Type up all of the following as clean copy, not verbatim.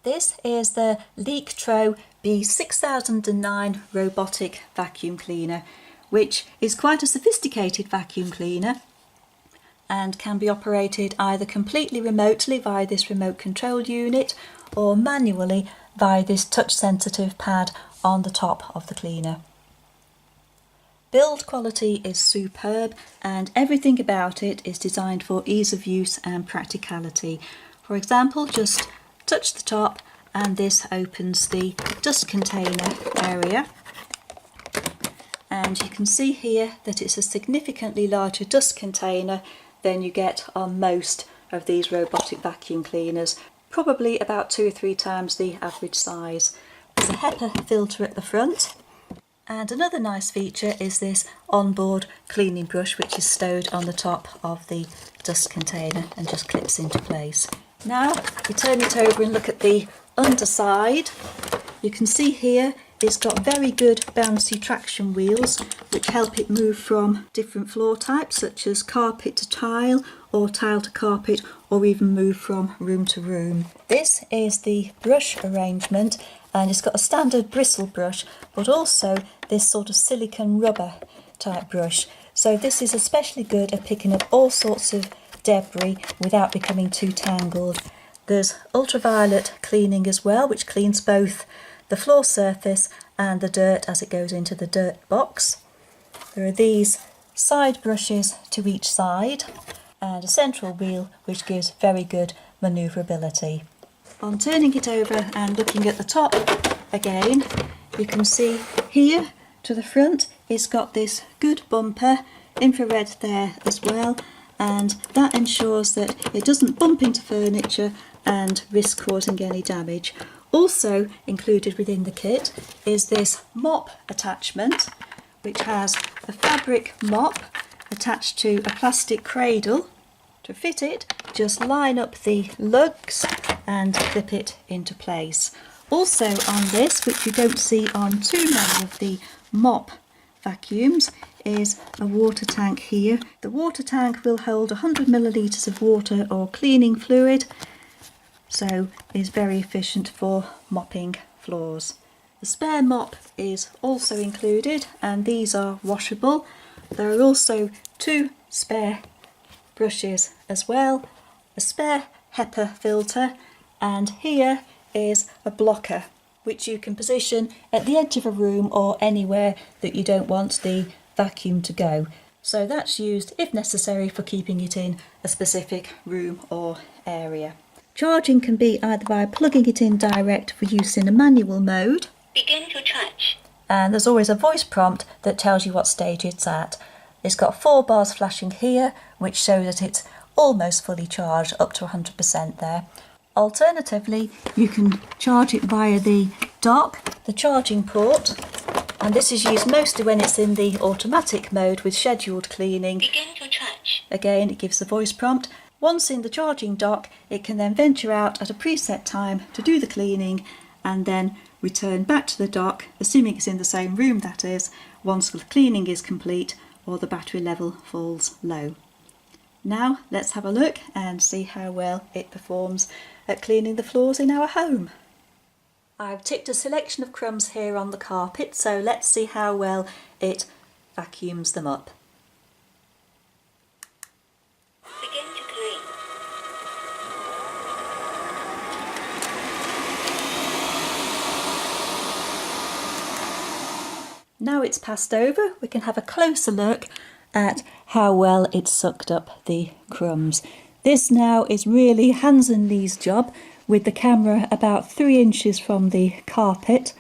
This is the Liectroux B6009 robotic vacuum cleaner, which is quite a sophisticated vacuum cleaner and can be operated either completely remotely via this remote control unit or manually via this touch sensitive pad on the top of the cleaner. Build quality is superb and everything about it is designed for ease of use and practicality. For example, just touch the top and this opens the dust container area, and you can see here that it's a significantly larger dust container than you get on most of these robotic vacuum cleaners, probably about 2 or 3 times the average size. There's a HEPA filter at the front, and another nice feature is this onboard cleaning brush, which is stowed on the top of the dust container and just clips into place. Now we turn it over and look at the underside. You can see here it's got very good bouncy traction wheels which help it move from different floor types such as carpet to tile or tile to carpet, or even move from room to room. This is the brush arrangement, and it's got a standard bristle brush but also this sort of silicone rubber type brush. So this is especially good at picking up all sorts of debris without becoming too tangled. There's ultraviolet cleaning as well, which cleans both the floor surface and the dirt as it goes into the dirt box. There are these side brushes to each side and a central wheel which gives very good manoeuvrability. On turning it over and looking at the top again, you can see here to the front it's got this good bumper, infrared there as well, and that ensures that it doesn't bump into furniture and risk causing any damage. Also included within the kit is this Mop Attachment, which has a fabric mop attached to a plastic cradle. To fit it, just line up the lugs and clip it into place. Also on this, which you don't see on too many of the mop vacuums, is a water tank here. The water tank will hold 100 millilitres of water or cleaning fluid, so is very efficient for mopping floors. The spare mop is also included, and these are washable. There are also 2 spare brushes as well, a spare HEPA filter, and here is a blocker which you can position at the edge of a room or anywhere that you don't want the vacuum to go. So that's used if necessary for keeping it in a specific room or area. Charging can be either by plugging it in direct for use in a manual mode. Begin to charge. And there's always a voice prompt that tells you what stage it's at. It's got 4 bars flashing here which show that it's almost fully charged, up to 100% there. Alternatively, you can charge it via the dock, the charging port, and this is used mostly when it's in the automatic mode with scheduled cleaning. Begin to charge. Again, it gives the voice prompt. Once in the charging dock, it can then venture out at a preset time to do the cleaning and then return back to the dock, assuming it's in the same room that is, once the cleaning is complete or the battery level falls low. Now let's have a look and see how well it performs at cleaning the floors in our home. I've ticked a selection of crumbs here on the carpet, so let's see how well it vacuums them up. Begin to clean. Now it's passed over, we can have a closer look at how well it's sucked up the crumbs. This now is really hands and knees job with the camera about 3 inches from the carpet,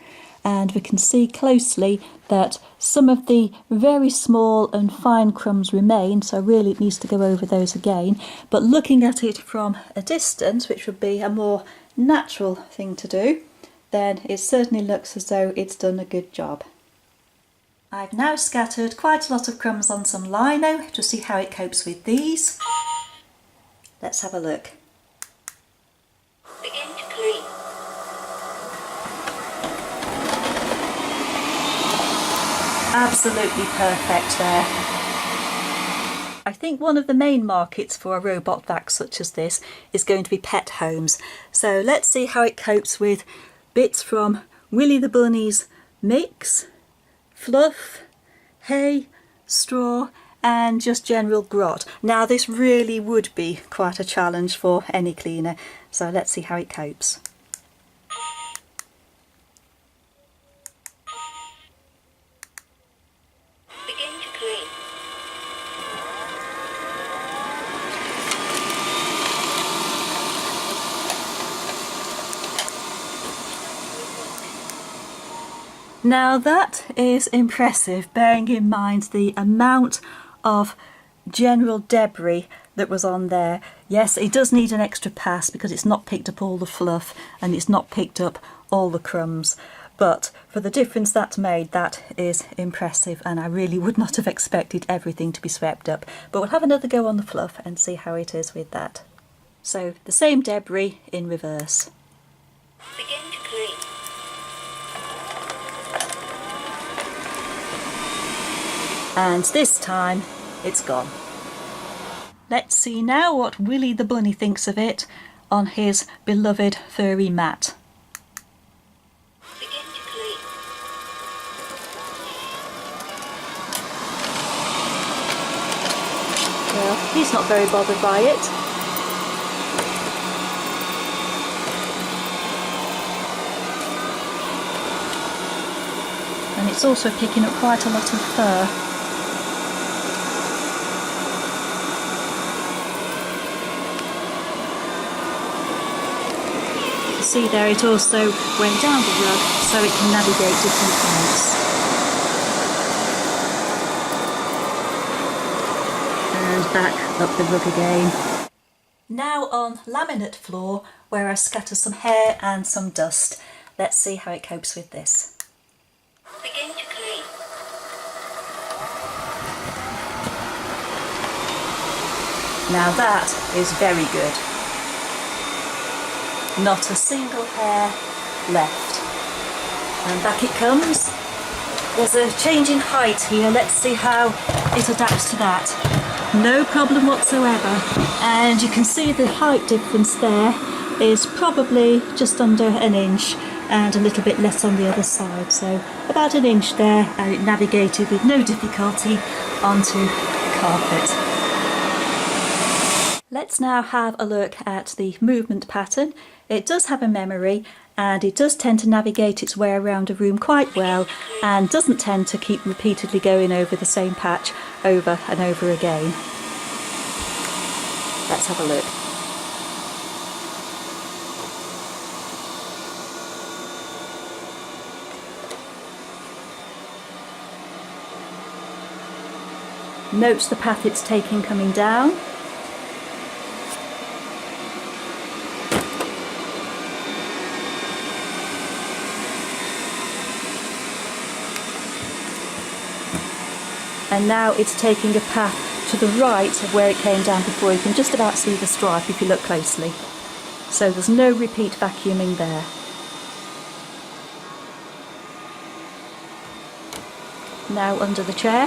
and we can see closely that some of the very small and fine crumbs remain, so really it needs to go over those again. But looking at it from a distance, which would be a more natural thing to do, then it certainly looks as though it's done a good job. I've now scattered quite a lot of crumbs on some lino to see how it copes with these. Let's have a look. Begin to clean. Absolutely perfect there. I think one of the main markets for a robot vac such as this is going to be pet homes. So let's see how it copes with bits from Willy the Bunny's mix, fluff, hay, straw and just general grot. Now this really would be quite a challenge for any cleaner, so let's see how it copes. Begin to clean. Now that is impressive, bearing in mind the amount of general debris that was on there. Yes, it does need an extra pass because it's not picked up all the fluff and it's not picked up all the crumbs, but for the difference that's made, that is impressive, and I really would not have expected everything to be swept up. But we'll have another go on the fluff and see how it is with that. So the same debris in reverse. Begin to clean. And this time it's gone. Let's see now what Willy the Bunny thinks of it on his beloved furry mat. Begin to clean. Well, he's not very bothered by it. And it's also picking up quite a lot of fur. See there, it also went down the rug so it can navigate different points. And back up the rug again. Now on laminate floor, where I scatter some hair and some dust. Let's see how it copes with this. Begin to clean. Now that is very good. Not a single hair left. And back it comes. There's a change in height here. Let's see how it adapts to that. No problem whatsoever. And you can see the height difference there is probably just under an inch and a little bit less on the other side. So about an inch there, and it navigated with no difficulty onto the carpet. Let's now have a look at the movement pattern. It does have a memory and it does tend to navigate its way around a room quite well and doesn't tend to keep repeatedly going over the same patch over and over again. Let's have a look. Notes the path it's taking coming down. And now it's taking a path to the right of where it came down before. You can just about see the stripe if you look closely. So there's no repeat vacuuming there. Now under the chair.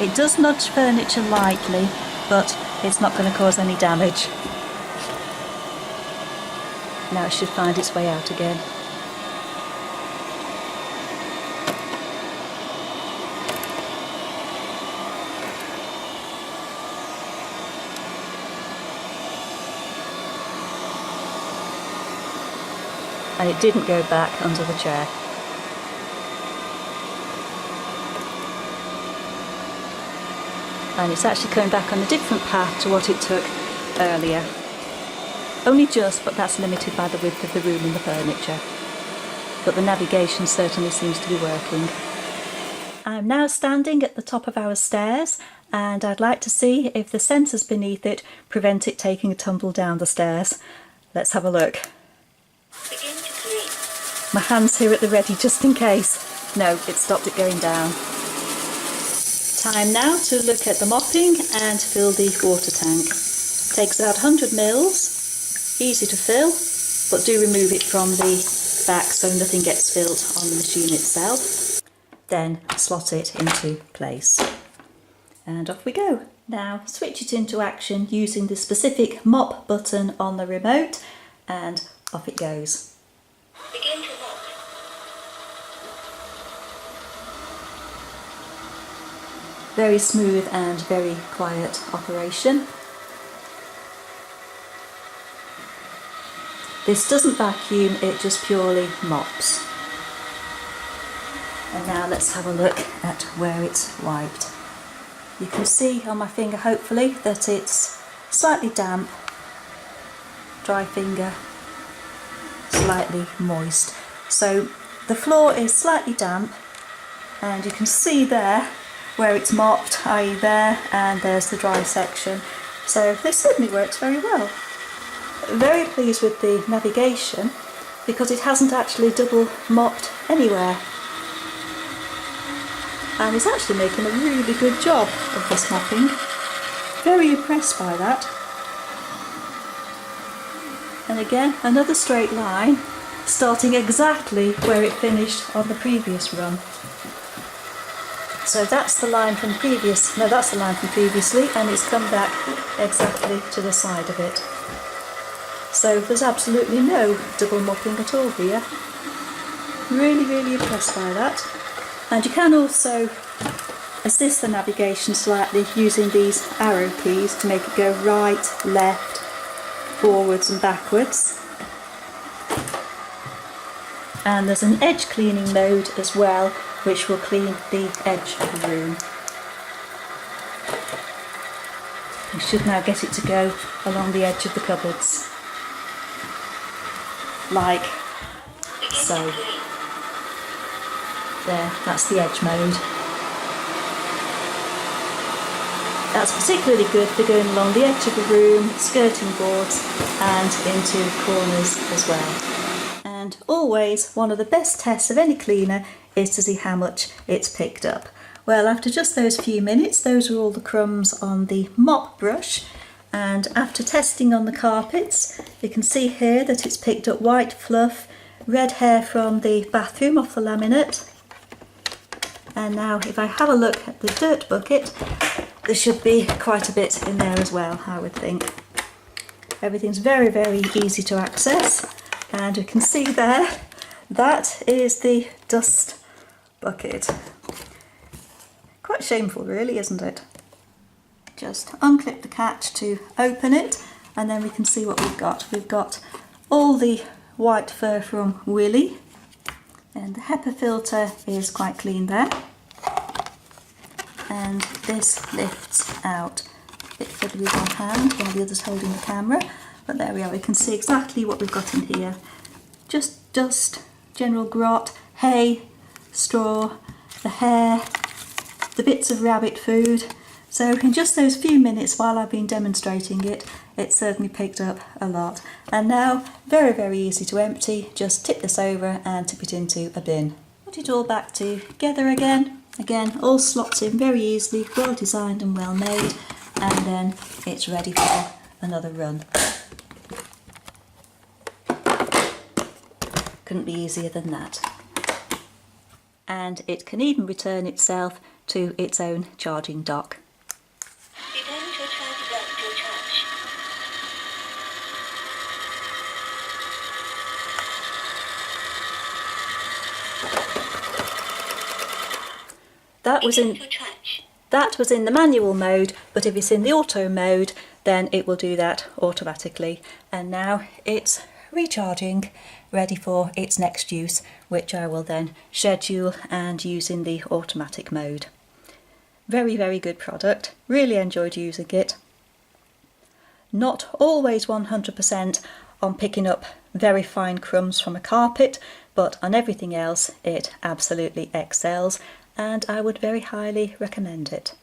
It does nudge furniture lightly, but it's not going to cause any damage. Now it should find its way out again. And it didn't go back under the chair. And it's actually coming back on a different path to what it took earlier. Only just, but that's limited by the width of the room and the furniture. But the navigation certainly seems to be working. I'm now standing at the top of our stairs and I'd like to see if the sensors beneath it prevent it taking a tumble down the stairs. Let's have a look. Begin to clean. My hand's here at the ready just in case. No, it stopped it going down. Time now to look at the mopping and fill the water tank. Takes about 100 mils. Easy to fill, but do remove it from the it back so nothing gets spilled on the machine itself. Then slot it into place. And off we go. Now switch it into action using the specific mop button on the remote, and off it goes. Begin to mop. Very smooth and very quiet operation. This doesn't vacuum, it just purely mops. And now let's have a look at where it's wiped. You can see on my finger, hopefully, that it's slightly damp, dry finger, slightly moist. So the floor is slightly damp, and you can see there where it's mopped, i.e. there, and there's the dry section. So this certainly works very well. Very pleased with the navigation because it hasn't actually double mopped anywhere. And it's actually making a really good job of this mopping. Very impressed by that. And again, another straight line, starting exactly where it finished on the previous run. So that's the line from that's the line from previously, and it's come back exactly to the side of it. So there's absolutely no double mopping at all here. Really, really impressed by that. And you can also assist the navigation slightly using these arrow keys to make it go right, left, forwards and backwards. And there's an edge cleaning mode as well, which will clean the edge of the room. You should now get it to go along the edge of the cupboards, like so. There, that's the edge mode. That's particularly good for going along the edge of the room, skirting boards and into corners as well. And always one of the best tests of any cleaner is to see how much it's picked up. Well, after just those few minutes, those are all the crumbs on the mop brush, and after testing on the carpets, you can see here that it's picked up white fluff, red hair from the bathroom off the laminate. And now if I have a look at the dirt bucket, there should be quite a bit in there as well, I would think. Everything's very, very easy to access, and you can see there, that is the dust bucket. Quite shameful really, isn't it? Just unclip the catch to open it, and then we can see what we've got. We've got all the white fur from Willie, and the HEPA filter is quite clean there. And this lifts out a bit fiddly with one hand while the other's holding the camera, but there we are, we can see exactly what we've got in here. Just dust, general grot, hay, straw, the hair, the bits of rabbit food. So in just those few minutes while I've been demonstrating it, it's certainly picked up a lot. And now, very, very easy to empty. Just tip this over and tip it into a bin. Put it all back together again. Again, all slots in very easily, well designed and well made, and then it's ready for another run. Couldn't be easier than that. And it can even return itself to its own charging dock. Begin to charge back to charge. That was in the manual mode, but if it's in the auto mode, then it will do that automatically. And now it's recharging, ready for its next use, which I will then schedule and use in the automatic mode. Very, very good product. Really enjoyed using it. Not always 100% on picking up very fine crumbs from a carpet, but on everything else it absolutely excels, and I would very highly recommend it.